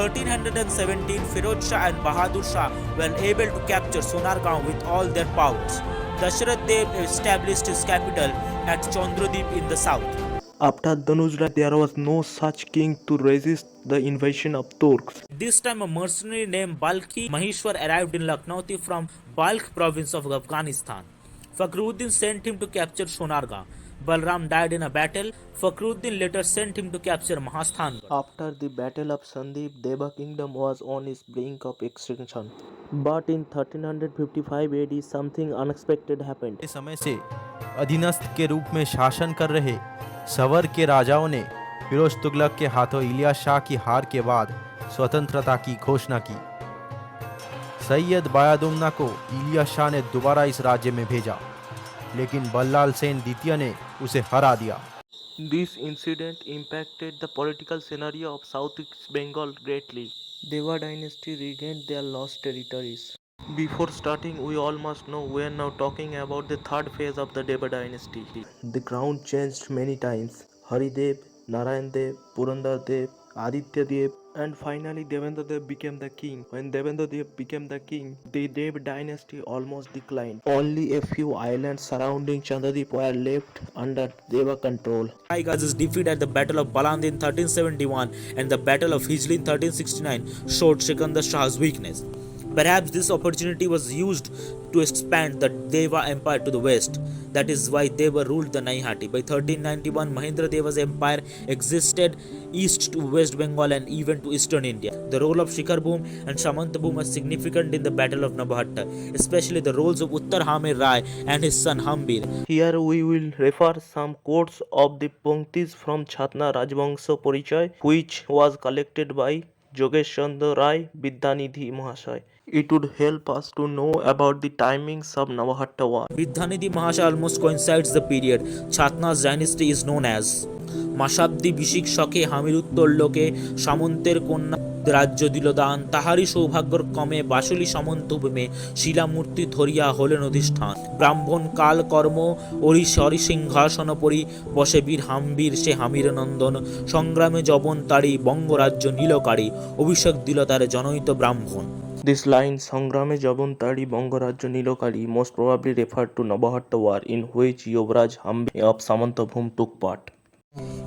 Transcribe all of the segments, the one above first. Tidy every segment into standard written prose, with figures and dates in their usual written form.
1317, Firoz Shah and Bahadur Shah were able to capture Sonargaon with all their powers. Dasharath Dev established his capital at Chandradeep in the south. After Danuj, there was no such king to resist the invasion of Turks. This time a mercenary named Balkhi Mahiswar arrived in Lucknow from Balkh province of Afghanistan. Fakhruddin sent him to capture Sonargaon. Balram died in a battle. Fakhruddin later sent him to capture Mahasthangarh. After the battle of Sandeep, Deva kingdom was on its brink of extinction. But in 1355 AD, something unexpected happened. इस समय से अधीनस्थ के रूप में शासन कर रहे सवर के राजाओं ने फिरोज तुगलक के हाथों इलियास शाह की हार के बाद स्वतंत्रता की घोषणा की। सैयद बायादुम्ना को इलियास शाह ने दोबारा इस राज्य में भेजा, लेकिन बल्लाल सेन द्वितीय ने उसे हरा दिया। This incident impacted the political scenario of Southeast Bengal greatly. Deva Dynasty regained their lost territories. Before starting, we all must know we are now talking about the third phase of the Deva Dynasty. The crown changed many times. Haridev, Narayan Dev, Purandar Dev, Aditya Dev, and finally Devendra Dev became the king. When Devendra Dev became the king, the Dev dynasty almost declined. Only a few islands surrounding Chandradeep were left under Deva control. Tigers' defeat at the Battle of Balandi in 1371 and the Battle of Hijli in 1369 showed Sikandar Shah's weakness. Perhaps this opportunity was used to expand the Deva Empire to the west. That is why Deva ruled the Naihati. By 1391, Mahendra Deva's empire existed east to West Bengal and even to eastern India. The role of Sikharbhum and SamantaBhum was significant in the Battle of Nabahatta, especially the roles of Uttar Hamir Rai and his son Hamir. Here we will refer some quotes of the Punktis from Chatna Rajvangsha Parichaya, which was collected by Jogesh Chandra Rai Vidyanidhi Mahasaya. It would help us to know about the timings of Nabahatta war. Vidyanidhi Mahasaya almost coincides the period. Chatna's dynasty is known as মাসাব্দি বিশিক শকে হামির উত্তর লোকে সামন্তের কন্যা রাজ্য দিল দান তাহারি সৌভাগ্যর কমে বাসুলি সামন্তভূমে শিলামূর্তি ধরিয়া হলেন অধিষ্ঠান ব্রাহ্মণ কাল কর্ম অরিশরি সিংহাসন পরি বসে বীর হাম্বীর সে হামির নন্দন সংগ্রামে জবন তারি বঙ্গরাজ্য নীলকারী অভিষেক দিল তার জনৈত ব্রাহ্মণ. This line, Sangrame Jabuntari Bongarajya Nilokari, most probably referred to Nabahatta war in which Yuvraj Hamir of SamantaBhum took part.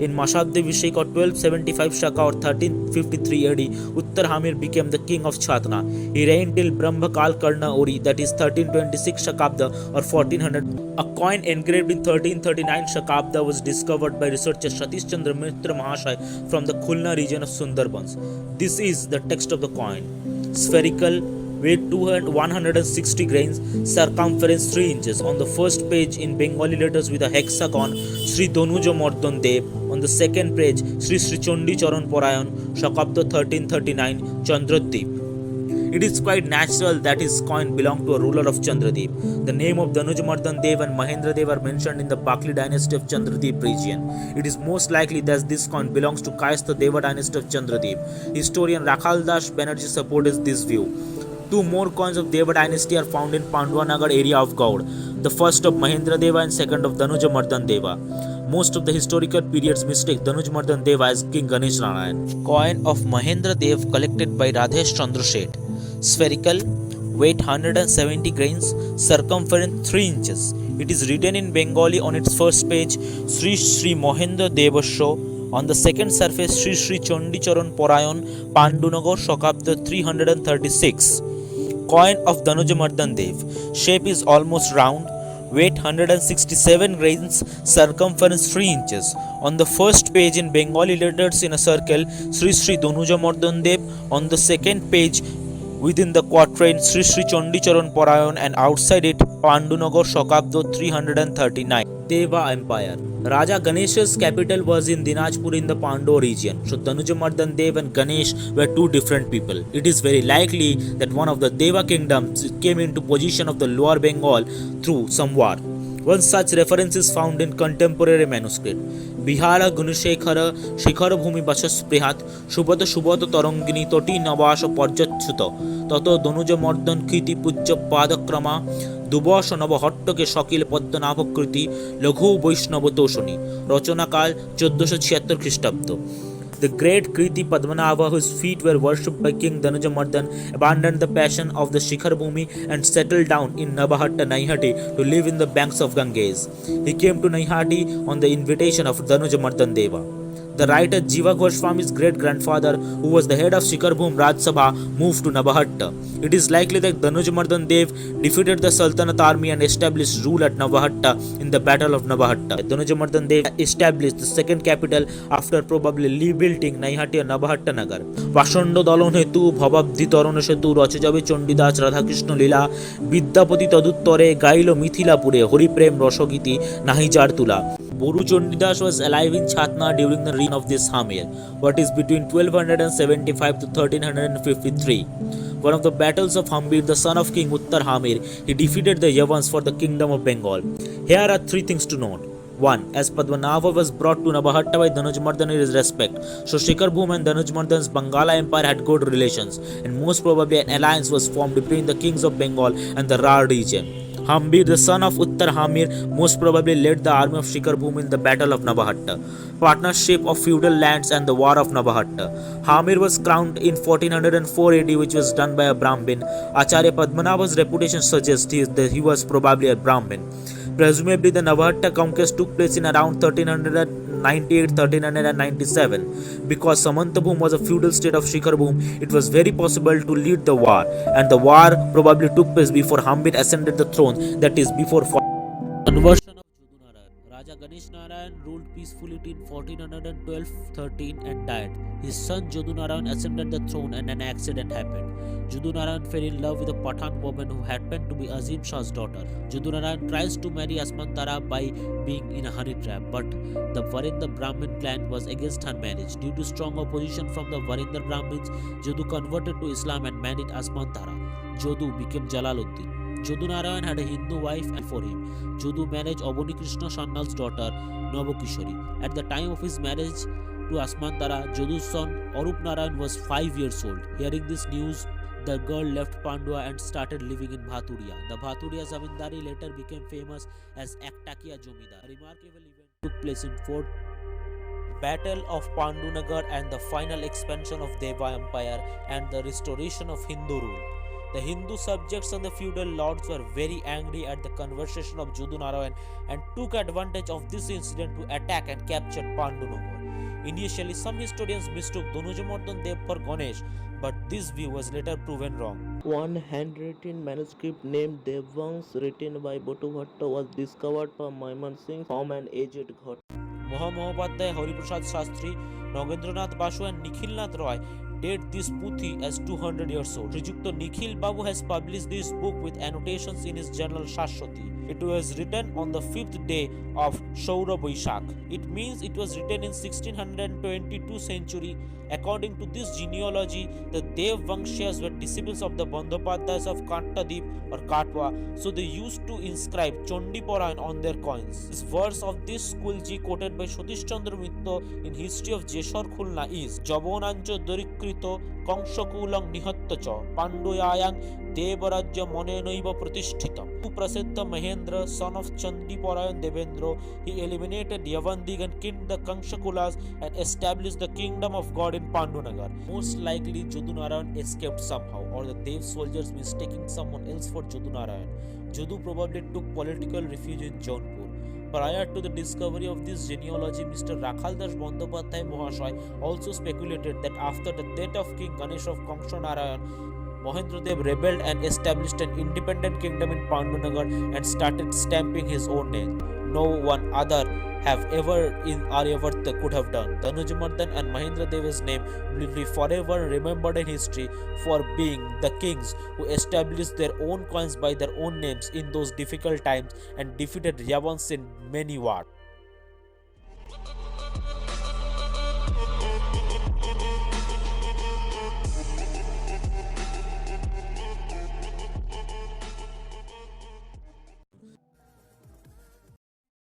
In Mashabdi Vishek or 1275 Shaka or 1353 AD, Uttar Hamir became the king of Chatna. He reigned till Brahma Kal Karna Ori, that is 1326 Shakabda or 1400. A coin engraved in 1339 Shakabda was discovered by researcher Satish Chandra Mitra Mahasaya from the Khulna region of Sundarbans. This is the text of the coin. Spherical, weight 160 grains, circumference 3 inches. On the first page in Bengali letters with a hexagon, Sri DanujMadhav Dev. On the second page, Sri Sri Chandiparayan Shakabda 1339 Chandradeep. It is quite natural that his coin belonged to a ruler of Chandradeep. The name of DanujMadhav Dev and Mahendra Deva are mentioned in the Bakli dynasty of Chandradeep region. It is most likely that this coin belongs to Kaista Deva dynasty of Chandradeep. Historian Rakhal Das Banerjee supports this view. Two more coins of Deva dynasty are found in Pandwanagar area of Gaur. The first of Mahendra Deva and second of DanujMadhav Deva. Most of the historical periods mistake DanujMadhav Deva as King Ganesh Narayan. Coin of Mahendra Dev collected by Radhesh Chandra Sheth. Spherical, weight 170 grains, circumference 3 inches. It is written in Bengali on its first page, Sri Sri Mahendra Devasya. On the second surface, Sri Sri Chandicharan Parayan Pandunagar Shakabda 336. Coin of DanujMadhav Dev. Shape is almost round. Weight 167 grains, circumference 3 inches. On the first page in Bengali letters in a circle, Sri Sri DanujMadhav Dev. On the second page, within the quatrain, Sri Sri Chandicharan Parayan, and outside it, Pandunagar Shakabda 339. Deva Empire. Raja Ganesha's capital was in Dinajpur in the Pandava region. So DanujMadhav Dev and Ganesh were two different people. It is very likely that one of the Deva kingdoms came into possession of the lower Bengal through some war. One such reference is found in contemporary manuscript. Bihara Gunushekara Sikharbhumi Basasprihat Shubhata Shubhata Tarangini Toti Navasha Parjatchuta Tato DanujMadhav Kiti Pujya Padakrama দুবশ নবহট্টকে Shakil পদ্মনাভকৃতি লঘু বৈষ্ণব তোষণী রচনাকাল 1476 খ্রিস্টাব্দ. The great Kriti Padmanabh, whose feet were worshipped by King DanujMadhav, abandoned the passion of the Sikharbhum and settled down in Nabahatta, Naihati to live in the banks of Ganges. He came to Naihati on the invitation of Mahendra Deva. The writer Jiva Goswami's great-grandfather, who was the head of Sikharbhum Raj Sabha, moved to Nabahatta. It is likely that DanujMadhav Dev defeated the Sultanate army and established rule at Nabahatta in the Battle of Nabahatta. DanujMadhav Dev established the second capital after probably rebuilding Naihati and Nabahatta Nagar. Pashando Dalon Hetu, Bhababdi Torone Setu, Rachajabi Chandidas, Radhakrishna Lila, Vidyapati Taduttore, Gailo Mithilapure, Horiprem Roshogiti, Nahijar Tula. Badu Chandidas was alive in Chatna during the reign of this Hamir, what is between 1275 to 1353. One of the battles of Hamir, the son of King Uttar Hamir, he defeated the Yavans for the kingdom of Bengal. Here are three things to note. 1. As Padmanabh was brought to Nabahatta by DanujMadhav in his respect, so Sikharbhum and DanujMadhav's Bangala Empire had good relations, and most probably an alliance was formed between the kings of Bengal and the Rar region. Hamir, the son of Uttar Hamir, most probably led the army of Sikharbhum in the Battle of Nabahatta, partnership of feudal lands and the War of Nabahatta. Hamir was crowned in 1404 AD, which was done by a Brahmin. Acharya Padmanabh's reputation suggests that he was probably a Brahmin. Presumably, the Nabahatta conquest took place in around 1398-1397. Because SamantaBhum was a feudal state of Sikharbhum, it was very possible to lead the war, and the war probably took place before Hamir ascended the throne, that is, before conversion of Yadunarayan. Raja Ganesh Narayan ruled peacefully till 1412-13 and died. His son Yadunarayan ascended the throne and an accident happened. Yadunarayan fell in love with a Pathan woman who happened to be Azim Shah's daughter. Yadunarayan tries to marry Asmantara by being in a honey trap, but the Varindra Brahmin clan was against her marriage. Due to strong opposition from the Varindra Brahmins, Jadu converted to Islam and married Asmantara. Jadu became Jalaluddin. Yadunarayan had a Hindu wife and for him. Jadu married Abani Krishna Sannal's daughter, Navakishori. At the time of his marriage to Asmantara, Jadu's son Arup Narayan was 5 years old. Hearing this news, the girl left Pandua and started living in Bhaturia. The Bhaturia Zamindari later became famous as Ektakia Jomidar. A remarkable event took place in Fort Battle of Pandunagar and the final expansion of Deva Empire and the restoration of Hindu rule. The Hindu subjects and the feudal lords were very angry at the conversion of Yadunarayan and took advantage of this incident to attack and capture Pandunagar. Initially, some historians mistook DanujMadhav Dev for Ganesh, but this view was later proven wrong. One handwritten manuscript named Devvans written by Bhattu was discovered from Maimansingh's from an aged Ghat. Mohamopadhyay, Hariprasad Shastri, Nagendranath Basu and Nikhilnath Roy date this puthi as 200 years old. Srijukta Nikhil Babu has published this book with annotations in his journal Shashwati. It was written on the 5th day of Shaura Boishak. It means it was written in 1622 century. According to this genealogy, the Dev Vangshyas were disciples of the Bandhopadhyayas of Kattadip or Katwa, so they used to inscribe Chandiparayan on their coins. This verse of this Skulji quoted by Satish Chandra Mitto in History of Jeshwar Khulna is Jabonancho Dorikrito Kangshakulang Nihattacha Pandoyayang Devarajya Monenaiva Pratishthitam. Prasiddha Mahendra, son of Chandiparayan Devendra, he eliminated Yavandig and killed the Kangshakulas and established the kingdom of God in Pandunagar. Most likely Yadunarayan escaped somehow, or the Dev soldiers mistaking someone else for Yadunarayan. Jadu probably took political refuge in Jaunpur. Prior to the discovery of this genealogy, Mr. Rakhaldas Bandhopadhyay Mohashay also speculated that after the death of King Ganesh of Kangshanarayan, Mahendra Deva rebelled and established an independent kingdom in Pandunagar and started stamping his own name. No one other have ever in Aryavarta could have done. DanujMadhav and Mahendra Deva's name will be forever remembered in history for being the kings who established their own coins by their own names in those difficult times and defeated Yavans in many wars.